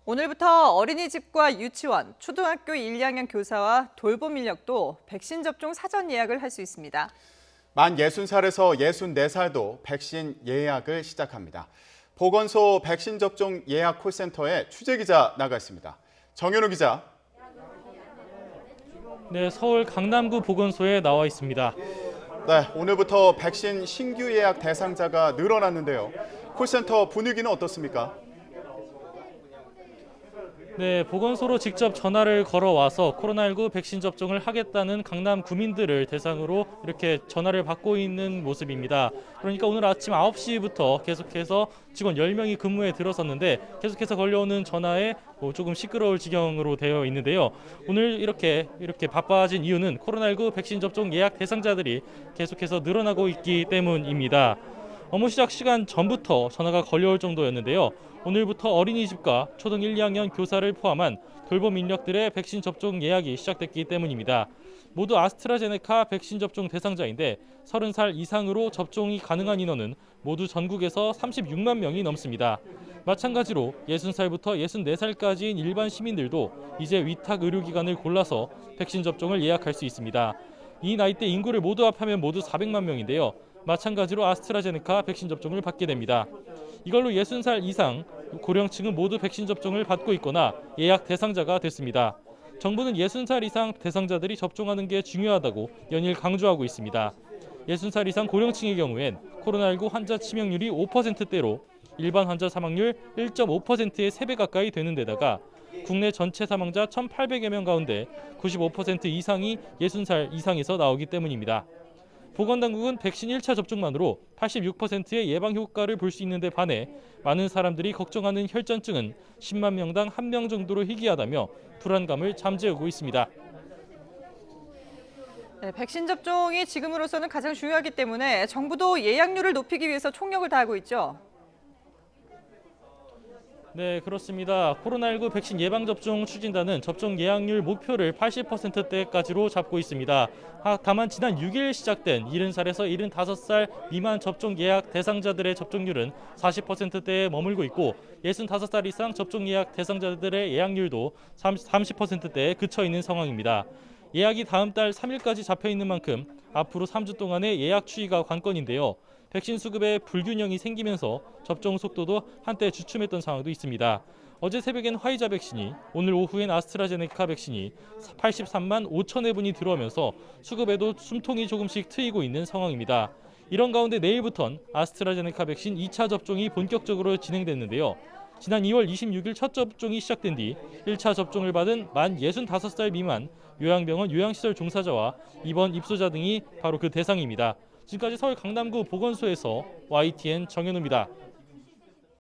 오늘부터 어린이집과 유치원, 초등학교 1, 2학년 교사와 돌봄 인력도 백신 접종 사전 예약을 할 수 있습니다. 만 60살에서 64살도 백신 예약을 시작합니다. 보건소 백신 접종 예약 콜센터에 취재기자 나가 있습니다. 정현우 기자. 네, 서울 강남구 보건소에 나와 있습니다. 네, 오늘부터 백신 신규 예약 대상자가 늘어났는데요. 콜센터 분위기는 어떻습니까? 네, 보건소로 직접 전화를 걸어와서 코로나19 백신 접종을 하겠다는 강남 구민들을 대상으로 이렇게 전화를 받고 있는 모습입니다. 그러니까 오늘 아침 9시부터 계속해서 직원 10명이 근무에 들어섰는데 계속해서 걸려오는 전화에 조금 시끄러울 지경으로 되어 있는데요. 오늘 이렇게 바빠진 이유는 코로나19 백신 접종 예약 대상자들이 계속해서 늘어나고 있기 때문입니다. 업무 시작 시간 전부터 전화가 걸려올 정도였는데요. 오늘부터 어린이집과 초등 1, 2학년 교사를 포함한 돌봄 인력들의 백신 접종 예약이 시작됐기 때문입니다. 모두 아스트라제네카 백신 접종 대상자인데 30살 이상으로 접종이 가능한 인원은 모두 전국에서 36만 명이 넘습니다. 마찬가지로 60살부터 64살까지인 일반 시민들도 이제 위탁 의료기관을 골라서 백신 접종을 예약할 수 있습니다. 이 나이대 인구를 모두 합하면 모두 400만 명인데요. 마찬가지로 아스트라제네카 백신 접종을 받게 됩니다. 이걸로 60살 이상 고령층은 모두 백신 접종을 받고 있거나 예약 대상자가 됐습니다. 정부는 60살 이상 대상자들이 접종하는 게 중요하다고 연일 강조하고 있습니다. 60살 이상 고령층의 경우엔 코로나19 환자 치명률이 5%대로 일반 환자 사망률 1.5%의 3배 가까이 되는 데다가 국내 전체 사망자 1,800여 명 가운데 95% 이상이 60살 이상에서 나오기 때문입니다. 보건당국은 백신 1차 접종만으로 86%의 예방 효과를 볼 수 있는데 반해 많은 사람들이 걱정하는 혈전증은 10만 명당 1명 정도로 희귀하다며 불안감을 잠재우고 있습니다. 네, 백신 접종이 지금으로서는 가장 중요하기 때문에 정부도 예약률을 높이기 위해서 총력을 다하고 있죠. 네, 그렇습니다. 코로나19 백신 예방접종 추진단은 접종 예약률 목표를 80%대까지로 잡고 있습니다. 다만 지난 6일 시작된 70살에서 75살 미만 접종 예약 대상자들의 접종률은 40%대에 머물고 있고 65살 이상 접종 예약 대상자들의 예약률도 30%대에 그쳐 있는 상황입니다. 예약이 다음 달 3일까지 잡혀 있는 만큼 앞으로 3주 동안의 예약 추이가 관건인데요. 백신 수급에 불균형이 생기면서 접종 속도도 한때 주춤했던 상황도 있습니다. 어제 새벽엔 화이자 백신이, 오늘 오후엔 아스트라제네카 백신이 83만 5천 회분이 들어오면서 수급에도 숨통이 조금씩 트이고 있는 상황입니다. 이런 가운데 내일부터는 아스트라제네카 백신 2차 접종이 본격적으로 진행됐는데요. 지난 2월 26일 첫 접종이 시작된 뒤 1차 접종을 받은 만 65살 미만 요양병원 요양시설 종사자와 입원 입소자 등이 바로 그 대상입니다. 지금까지 서울 강남구 보건소에서 YTN 정현우입니다.